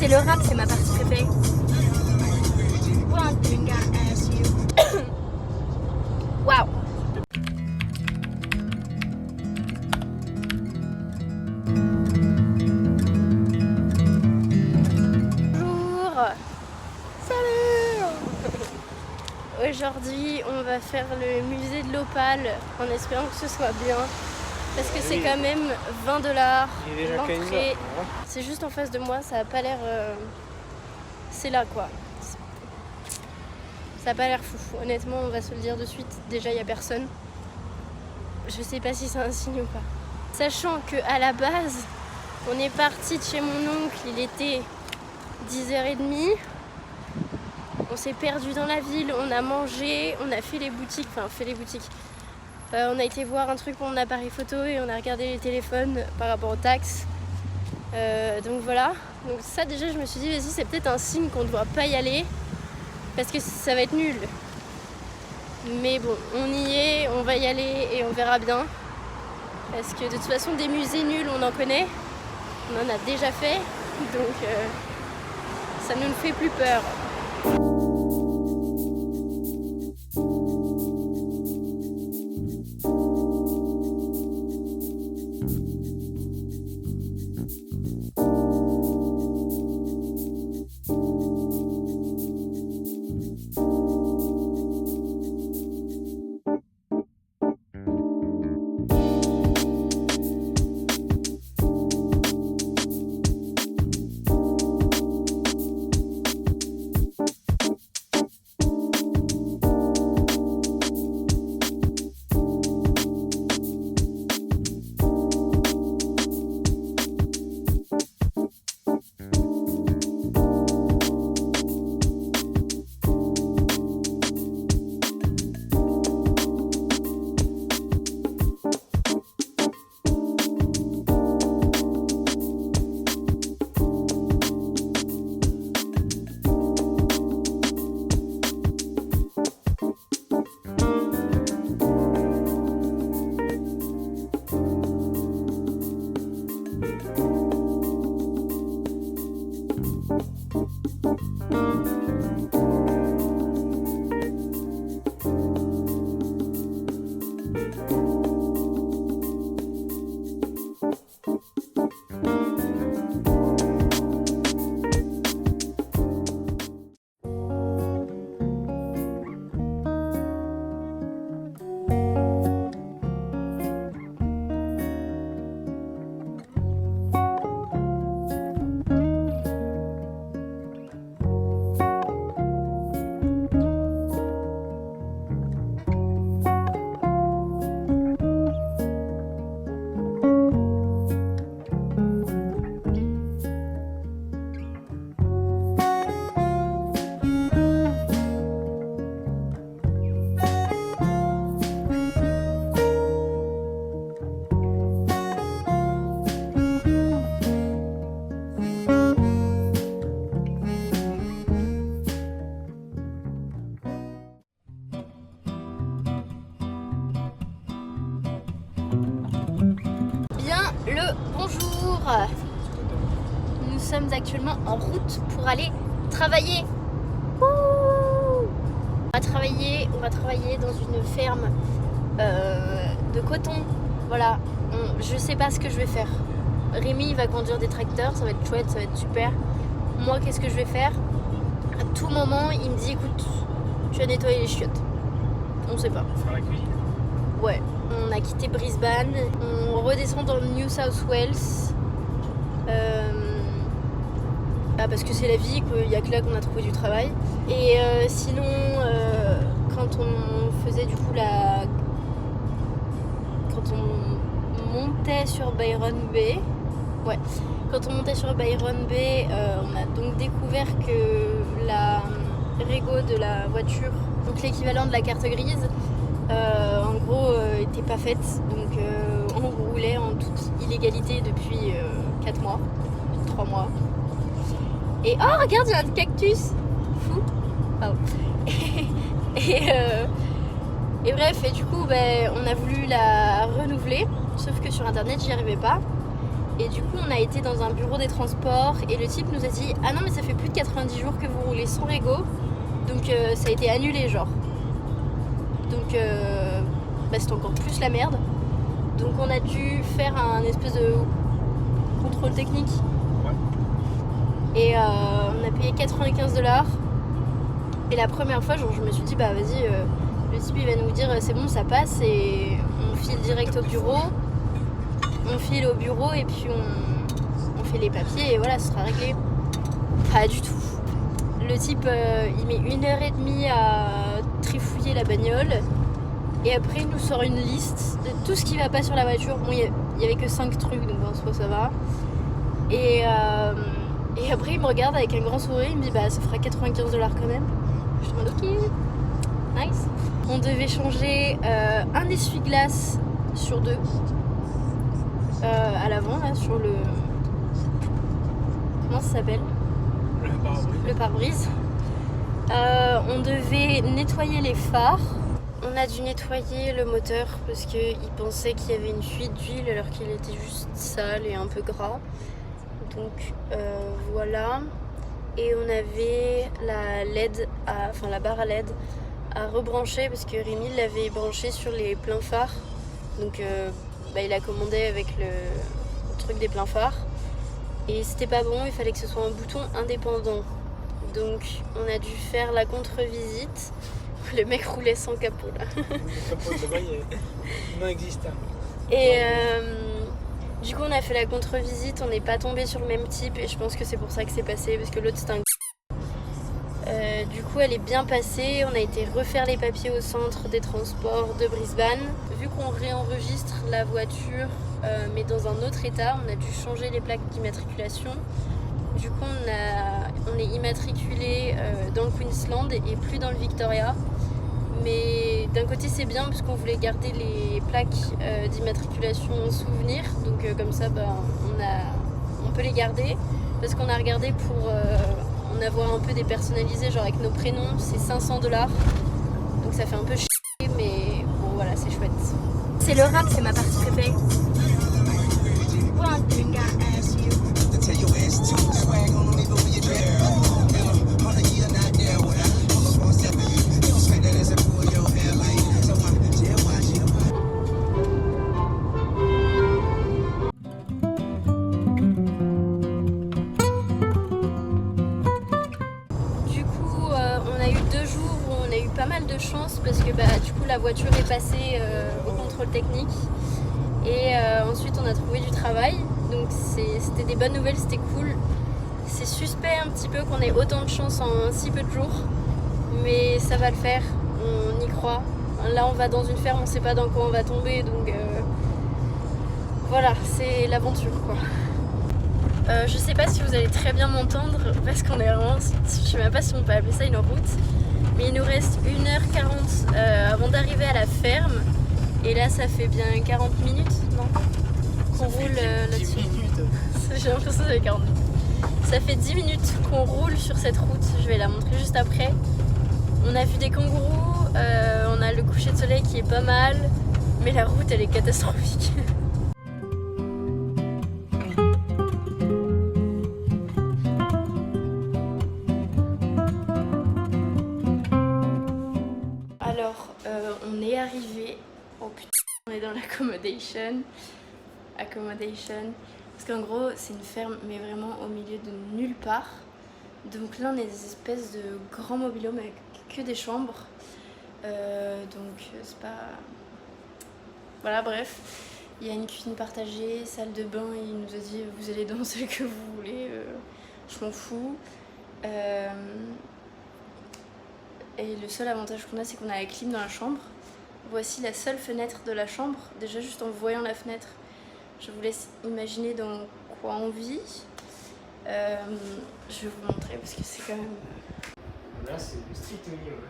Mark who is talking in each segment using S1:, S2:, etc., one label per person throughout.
S1: C'est le rap, c'est ma partie préférée. Waouh. Bonjour. Salut. Aujourd'hui, on va faire le musée de l'Opale en espérant que ce soit bien. Parce que c'est quand même 20 $. L'entrée, c'est juste en face de moi, ça a pas l'air. C'est là quoi. Ça a pas l'air fou. Honnêtement, on va se le dire de suite. Déjà, il y a personne. Je sais pas si c'est un signe ou pas. Sachant que à la base, on est parti de chez mon oncle, il était 10h30. On s'est perdu dans la ville, on a mangé, on a fait les boutiques. On a été voir un truc pour mon appareil photo et on a regardé les téléphones par rapport aux taxes. Donc voilà. Donc ça déjà je me suis dit vas-y c'est peut-être un signe qu'on ne doit pas y aller parce que ça va être nul. Mais bon, on y est, on va y aller et on verra bien. Parce que de toute façon des musées nuls on en connaît. On en a déjà fait. Donc ça ne nous fait plus peur. Bonjour. Nous sommes actuellement en route pour aller travailler. On va travailler dans une ferme de coton. Voilà, je sais pas ce que je vais faire. Rémi va conduire des tracteurs, ça va être chouette, ça va être super. Moi, qu'est-ce que je vais faire? À tout moment, il me dit écoute, tu vas nettoyer les chiottes. On sait pas.
S2: Faire la cuisine.
S1: Ouais, on a quitté Brisbane, on redescend dans le New South Wales. Parce que c'est la vie, qu'il n'y a que là qu'on a trouvé du travail. Et sinon, quand on faisait du coup quand on montait sur Byron Bay, on a donc découvert que la régo de la voiture, donc l'équivalent de la carte grise, en gros était pas faite. Donc on roulait en toute illégalité depuis 4 mois, 3 mois. Et oh regarde, il y a un cactus fou. Pardon. Et bref, et du coup on a voulu la renouveler, sauf que sur internet j'y arrivais pas. Et du coup on a été dans un bureau des transports et le type nous a dit ah non mais ça fait plus de 90 jours que vous roulez sans régo, donc ça a été annulé genre. Donc c'était encore plus la merde. Donc on a dû faire un espèce de contrôle technique. Et on a payé 95 $. Et la première fois, genre, je me suis dit, bah vas-y, le type il va nous dire c'est bon, ça passe, et on file direct au bureau. On file au bureau et puis on fait les papiers et voilà, ce sera réglé. Pas du tout. Le type, il met 1h30 à trifouiller la bagnole. Et après, il nous sort une liste de tout ce qui va pas sur la voiture. Bon, il y avait que 5 trucs, donc en soi, ça va. Et après, il me regarde avec un grand sourire, il me dit bah ça fera 95 $ quand même. Je suis en mode ok, nice. On devait changer un essuie-glace sur 2 à l'avant, là, sur le. Comment ça s'appelle ? Le pare-brise. On devait nettoyer les phares. On a dû nettoyer le moteur parce qu'il pensait qu'il y avait une fuite d'huile alors qu'il était juste sale et un peu gras. Donc voilà. Et on avait la LED, la barre à LED à rebrancher parce que Rémi l'avait branché sur les pleins phares. Donc il a commandé avec le truc des pleins phares. Et c'était pas bon, il fallait que ce soit un bouton indépendant. Donc on a dû faire la contre-visite. Le mec roulait sans capot là.
S2: Le capot de bail est non existant.
S1: Et du coup on a fait la contre-visite, on n'est pas tombé sur le même type et je pense que c'est pour ça que c'est passé parce que l'autre c'était un du coup elle est bien passée, on a été refaire les papiers au centre des transports de Brisbane. Vu qu'on réenregistre la voiture mais dans un autre état, on a dû changer les plaques d'immatriculation. Du coup on est immatriculé dans le Queensland et plus dans le Victoria. Mais d'un côté c'est bien parce qu'on voulait garder les plaques d'immatriculation en souvenir. Donc comme ça on peut les garder. Parce qu'on a regardé pour en avoir un peu dépersonnalisé, genre avec nos prénoms, c'est 500 $. Donc ça fait un peu chier, mais bon voilà, c'est chouette. C'est le rap, c'est ma partie préférée. Pas mal de chance parce que du coup la voiture est passée au contrôle technique et ensuite on a trouvé du travail, donc c'était des bonnes nouvelles, c'était cool. C'est suspect un petit peu qu'on ait autant de chance en si peu de jours, mais ça va le faire, on y croit. Là on va dans une ferme, on sait pas dans quoi on va tomber, donc voilà, c'est l'aventure quoi. Je sais pas si vous allez très bien m'entendre parce qu'on est vraiment, je sais même pas si on peut appeler ça une route. Mais il nous reste 1h40 avant d'arriver à la ferme. Et là, ça fait bien 40 minutes, non ? Qu'on roule là-dessus. J'ai l'impression que ça fait 40 minutes. Ça fait 10 minutes qu'on roule sur cette route. Je vais la montrer juste après. On a vu des kangourous, on a le coucher de soleil qui est pas mal. Mais la route, elle est catastrophique. On est arrivé, oh putain, on est dans l'accommodation, parce qu'en gros c'est une ferme mais vraiment au milieu de nulle part. Donc là on est des espèces de grands mobil-homes avec que des chambres, donc c'est pas... Voilà, bref, il y a une cuisine partagée, salle de bain, il nous a dit vous allez dans celle que vous voulez, je m'en fous. Et le seul avantage qu'on a, c'est qu'on a la clim dans la chambre. Voici la seule fenêtre de la chambre. Déjà, juste en voyant la fenêtre, je vous laisse imaginer dans quoi on vit. Je vais vous montrer parce que c'est quand même...
S2: Là, c'est le strict minimum.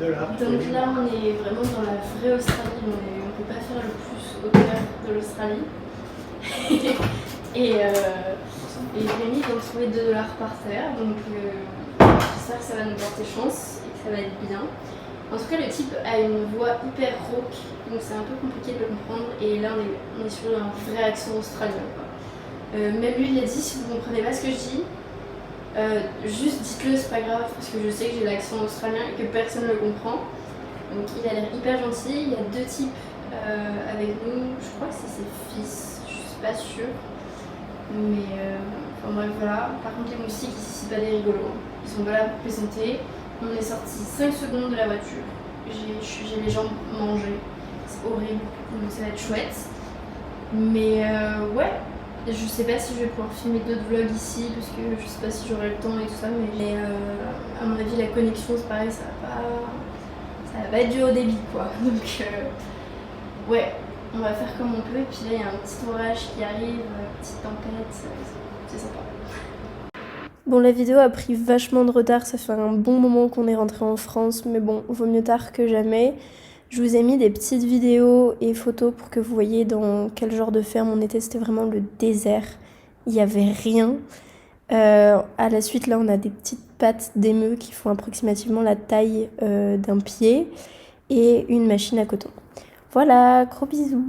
S1: Donc là, on est vraiment dans la vraie Australie. On ne peut pas faire le plus au cœur de l'Australie. et Rémi, ils ont trouvé 2 $ par terre. Donc j'espère que ça va nous porter chance et que ça va être bien. En tout cas, le type a une voix hyper rauque, donc c'est un peu compliqué de le comprendre. Et là, on est sur un vrai accent australien, quoi. Même lui, il a dit, si vous comprenez pas ce que je dis, juste dites-le, c'est pas grave, parce que je sais que j'ai l'accent australien et que personne ne le comprend. Donc il a l'air hyper gentil. Il y a 2 types avec nous, je crois que c'est ses fils, je suis pas sûre. Mais enfin bref, voilà. Par contre, les moustiques ici, c'est pas des rigolos. Ils sont pas là pour plaisanter. On est sorti 5 secondes de la voiture. J'ai les jambes mangées. C'est horrible. Donc ça va être chouette. Mais ouais, je sais pas si je vais pouvoir filmer d'autres vlogs ici parce que je sais pas si j'aurai le temps et tout ça. Mais à mon avis, la connexion, c'est pareil, ça va pas être du haut débit quoi. Donc ouais, on va faire comme on peut. Et puis là, il y a un petit orage qui arrive, petite tempête, c'est sympa. Bon, la vidéo a pris vachement de retard, ça fait un bon moment qu'on est rentré en France, mais bon, vaut mieux tard que jamais. Je vous ai mis des petites vidéos et photos pour que vous voyez dans quel genre de ferme on était, c'était vraiment le désert, il n'y avait rien. À la suite, là, on a des petites pattes d'émeu qui font approximativement la taille d'un pied et une machine à coton. Voilà, gros bisous!